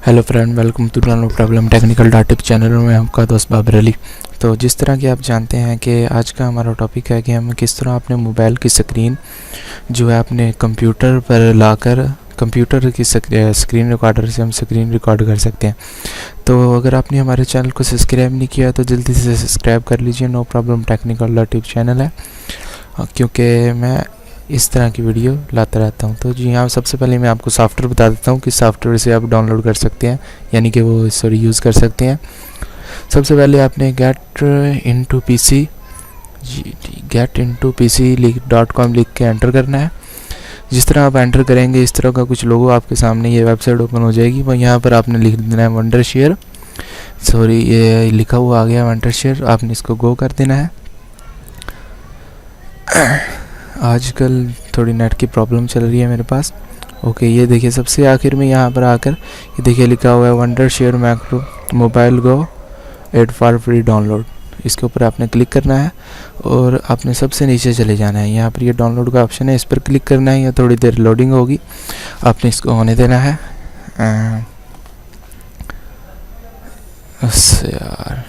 Hello friend, welcome to no problem technical tip channel में आपका दोस्त बाबर अली। तो जिस तरह कि आप जानते हैं कि आज का हमारा टॉपिक है कि हम किस तरह अपने मोबाइल की स्क्रीन जो है अपने कंप्यूटर पर लाकर कंप्यूटर की स्क्रीन रिकॉर्डर से हम स्क्रीन रिकॉर्ड कर सकते हैं। तो अगर आपने हमारे चैनल को सब्सक्राइब नहीं किया तो जल्दी से सब्सक्राइब कर लीजिए। No problem technical tip channel है, क्योंकि मैं इस तरह की वीडियो लाता रहता हूँ। तो जी हाँ, सबसे पहले मैं आपको सॉफ्टवेयर बता देता हूँ कि सॉफ्टवेयर से आप डाउनलोड कर सकते हैं, यानी कि वो यूज़ कर सकते हैं। सबसे पहले आपने गेट इनटू pc.com लिख के एंटर करना है। जिस तरह आप एंटर करेंगे इस तरह का कुछ लोगो आपके सामने ये वेबसाइट ओपन हो जाएगी। वो यहाँ पर आपने लिख देना है वंडरशेयर, ये लिखा हुआ आ गया वंडरशेयर। आपने इसको गो कर देना है। आजकल थोड़ी नेट की प्रॉब्लम चल रही है मेरे पास। ओके, ये देखिए सबसे आखिर में यहाँ पर आकर ये देखिए लिखा हुआ है Wondershare macro mobile go 8 for free download. इसके ऊपर आपने क्लिक करना है और आपने सबसे नीचे चले जाना है। यहाँ पर ये डाउनलोड का ऑप्शन है, इस पर क्लिक करना है। या थोड़ी देर लोडिंग होगी, आपने इसको होने देना है। यार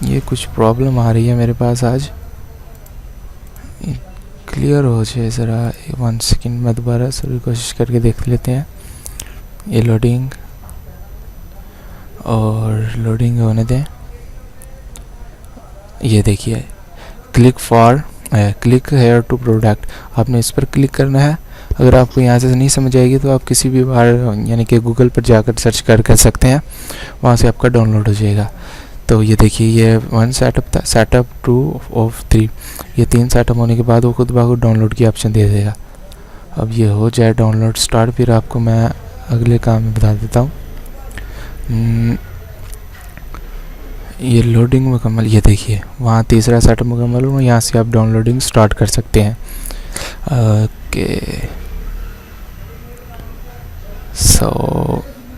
ये कुछ प्रॉब्लम आ रही है मेरे पास आज, क्लियर हो जाए ज़रा 1 सेकेंड में दोबारा सभी कोशिश करके देख लेते हैं। ये लोडिंग होने दें। ये देखिए क्लिक हेयर टू प्रोडक्ट, आपने इस पर क्लिक करना है। अगर आपको यहाँ से नहीं समझ आएगी तो आप किसी भी बार यानी कि गूगल पर जाकर सर्च कर सकते हैं, वहाँ से आपका डाउनलोड हो जाएगा। तो ये देखिए ये 1 सेटअप था, सेटअप 2 ऑफ 3, ये 3 सेटअप होने के बाद वो खुद ब खुद डाउनलोड की ऑप्शन दे देगा। अब ये हो जाए डाउनलोड स्टार्ट, फिर आपको मैं अगले काम में बता देता हूँ। ये लोडिंग मुकम्मल, ये देखिए वहाँ तीसरा सेटअप मुकम्मल हुआ, यहाँ से आप डाउनलोडिंग स्टार्ट कर सकते हैं। ओके,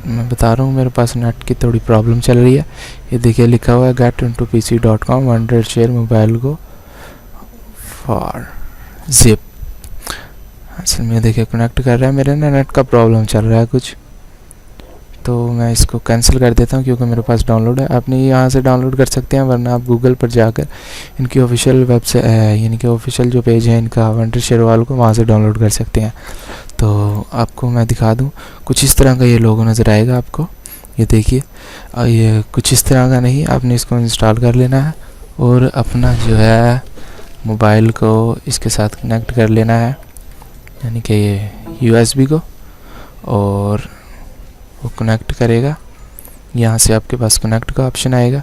मैं बता रहा हूँ मेरे पास नेट की थोड़ी प्रॉब्लम चल रही है। ये देखिए लिखा हुआ है get into pc.com Wondershare mobile go for zip. असल में देखिए कनेक्ट कर रहा है, मेरे ना नेट का प्रॉब्लम चल रहा है कुछ, तो मैं इसको कैंसिल कर देता हूँ क्योंकि मेरे पास डाउनलोड है। आपने यहाँ से डाउनलोड कर सकते हैं, वरना आप गूगल पर जाकर इनकी ऑफिशियल वेबसाइट यानी कि ऑफिशियल जो पेज है इनका वंडरशेयर वालों को, वहाँ से डाउनलोड कर सकते हैं। तो आपको मैं दिखा दूं, कुछ इस तरह का ये लोगो नज़र आएगा आपको। ये देखिए ये कुछ इस तरह का नहीं, आपने इसको इंस्टॉल कर लेना है और अपना जो है मोबाइल को इसके साथ कनेक्ट कर लेना है, यानी कि ये USB को, और वो कनेक्ट करेगा। यहाँ से आपके पास कनेक्ट का ऑप्शन आएगा।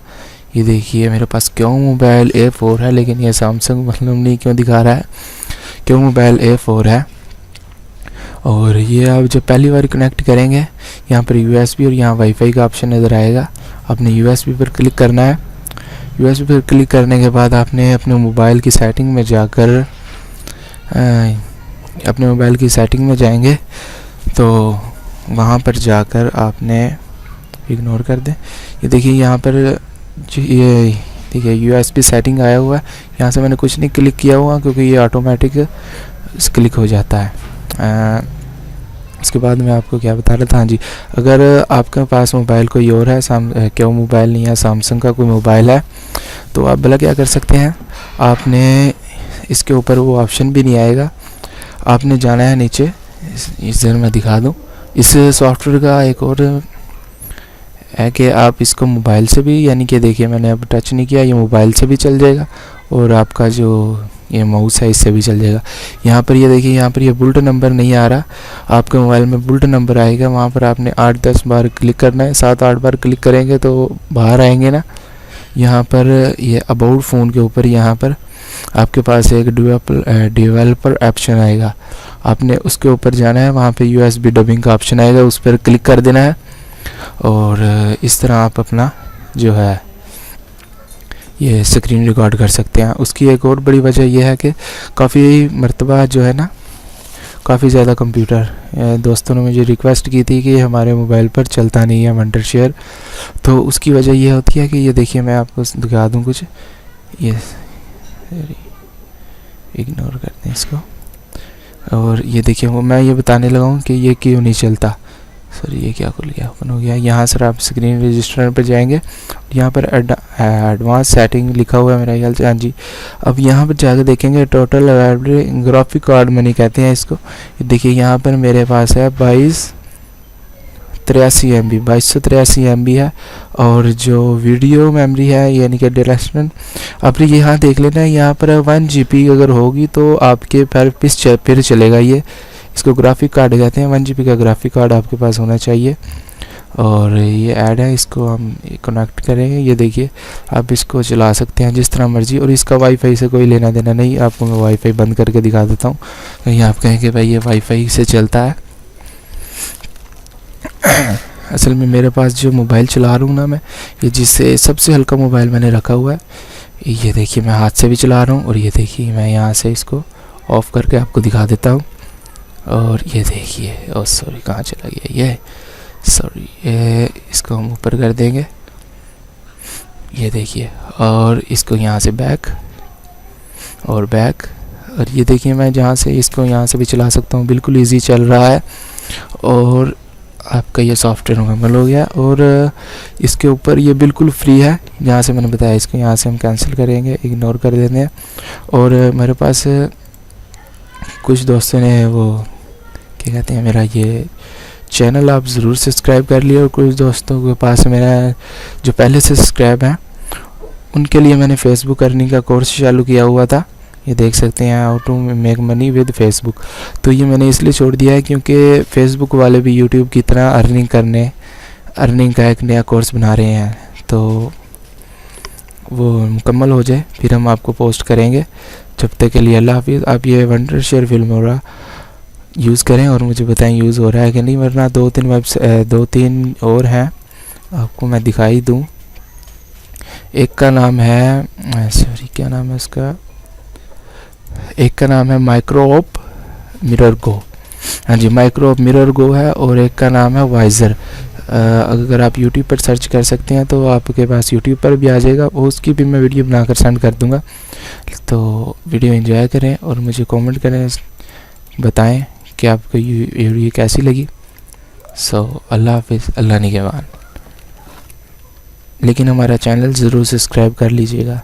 ये देखिए मेरे पास क्यों मोबाइल A4 है, लेकिन ये सैमसंग मतलब नहीं क्यों दिखा रहा है, क्यों मोबाइल A4 है। और ये आप जब पहली बार कनेक्ट करेंगे यहाँ पर USB और यहाँ वाईफाई का ऑप्शन नज़र आएगा। आपने USB पर क्लिक करना है। USB पर क्लिक करने के बाद आपने अपने मोबाइल की सेटिंग में जाकर अपने मोबाइल की सेटिंग में जाएंगे, तो वहाँ पर जाकर आपने इग्नोर कर दें। ये देखिए यहाँ पर ये देखिए USB सेटिंग आया हुआ है। यहाँ से मैंने कुछ नहीं क्लिक किया हुआ क्योंकि ये ऑटोमेटिक क्लिक हो जाता है। उसके बाद मैं आपको क्या बता रहा था, हाँ जी, अगर आपके पास मोबाइल कोई और है, क्या मोबाइल नहीं है, सैमसंग का कोई मोबाइल है, तो आप भला क्या कर सकते हैं, आपने इसके ऊपर वो ऑप्शन भी नहीं आएगा, आपने जाना है नीचे। इधर मैं दिखा दूँ, इस सॉफ्टवेयर का एक और है कि आप इसको मोबाइल से भी, यानी कि देखिए मैंने अब टच नहीं किया, ये मोबाइल से भी चल जाएगा और आपका जो ये माउस है इससे भी चल जाएगा। यहाँ पर ये देखिए, यहाँ पर ये बुलेट नंबर नहीं आ रहा, आपके मोबाइल में बुलेट नंबर आएगा। वहाँ पर आपने 8-10 बार क्लिक करना है, 7-8 बार क्लिक करेंगे तो बाहर आएंगे ना। यहाँ पर ये अबाउट फ़ोन के ऊपर यहाँ पर आपके पास एक डेवलपर ऑप्शन आएगा, आपने उसके ऊपर जाना है। वहाँ पर USB डबिंग का ऑप्शन आएगा, उस पर क्लिक कर देना है और इस तरह आप अपना जो है ये स्क्रीन रिकॉर्ड कर सकते हैं। उसकी एक और बड़ी वजह यह है कि काफ़ी मर्तबा जो है ना, काफ़ी ज़्यादा कंप्यूटर दोस्तों ने मुझे रिक्वेस्ट की थी कि हमारे मोबाइल पर चलता नहीं है वंडरशेयर, तो उसकी वजह यह होती है कि ये देखिए मैं आपको दिखा दूँ कुछ, ये इग्नोर करते हैं इसको। और ये देखिए मैं ये बताने लगा हूँ कि ये क्यों नहीं चलता। सर ये क्या खुल गया, ओपन हो गया। यहाँ सर आप स्क्रीन रजिस्टर पर जाएंगे, यहाँ पर एडवांस सेटिंग लिखा हुआ है मेरा ख्याल से, हाँ जी। अब यहाँ पर जाकर देखेंगे टोटल ग्राफिक कार्ड मनी कहते हैं इसको। देखिए यहाँ पर मेरे पास है 2283 MB है। और जो वीडियो मेमोरी है यानी कि डायरेक्शनल, आप यहाँ देख लेना है, यहाँ पर 1 GB अगर होगी तो आपके फिर चलेगा ये। इसको ग्राफिक कार्ड कहते हैं। 1 GB का ग्राफिक कार्ड आपके पास होना चाहिए। और ये ऐड है, इसको हम कनेक्ट करेंगे। ये देखिए आप इसको चला सकते हैं जिस तरह मर्जी, और इसका वाईफाई से कोई लेना देना नहीं। आपको मैं वाईफाई बंद करके दिखा देता हूँ। कहीं आप कहेंगे भाई ये वाईफाई से चलता है। असल में मेरे पास जो मोबाइल चला रहा हूँ ना मैं, ये जिससे सबसे हल्का मोबाइल मैंने रखा हुआ है। ये देखिए मैं हाथ से भी चला रहा हूँ, और ये देखिए मैं यहाँ से इसको ऑफ़ करके आपको दिखा देता हूँ। और ये देखिए, ओह सॉरी कहाँ चला गया ये, सॉरी ये इसको हम ऊपर कर देंगे। ये देखिए, और इसको यहाँ से बैक और बैक, और ये देखिए मैं जहाँ से इसको यहाँ से भी चला सकता हूँ। बिल्कुल इजी चल रहा है। और आपका ये सॉफ्टवेयर मुकम्मल हो गया। और इसके ऊपर ये बिल्कुल फ्री है, जहाँ से मैंने बताया। इसको यहाँ से हम कैंसिल करेंगे, इग्नोर कर देते हैं। और मेरे पास कुछ दोस्तों ने वो क्या कहते हैं, मेरा ये चैनल आप ज़रूर सब्सक्राइब कर लिए। और कुछ दोस्तों के पास मेरा जो पहले से सब्सक्राइब हैं, उनके लिए मैंने फ़ेसबुक अर्निंग का कोर्स चालू किया हुआ था। ये देख सकते हैं, how to make money with Facebook. तो ये मैंने इसलिए छोड़ दिया है क्योंकि फ़ेसबुक वाले भी यूट्यूब की तरह अर्निंग का एक नया कोर्स बना रहे हैं। तो वो मुकम्मल हो जाए फिर हम आपको पोस्ट करेंगे। जब तक के लिए अल्लाह हाफिज़। आप ये वंडरशेयर फिल्मोरा यूज़ करें और मुझे बताएं यूज़ हो रहा है कि नहीं। वरना 2-3 और हैं, आपको मैं दिखाई दूँ। एक का नाम है, सॉरी क्या नाम है उसका, एक का नाम है माइक्रोऑप मिरर गो। हाँ जी, माइक्रोऑप मिरर गो है। और एक का नाम है वाइज़र। अगर आप YouTube पर सर्च कर सकते हैं तो आपके पास YouTube पर भी आ जाएगा। उसकी भी मैं वीडियो बनाकर सेंड कर दूंगा। तो वीडियो एंजॉय करें और मुझे कमेंट करें, बताएं कि आपको ये वीडियो कैसी लगी। अल्लाह हाफिज़, अल्लाह निगहबान। लेकिन हमारा चैनल ज़रूर सब्सक्राइब कर लीजिएगा।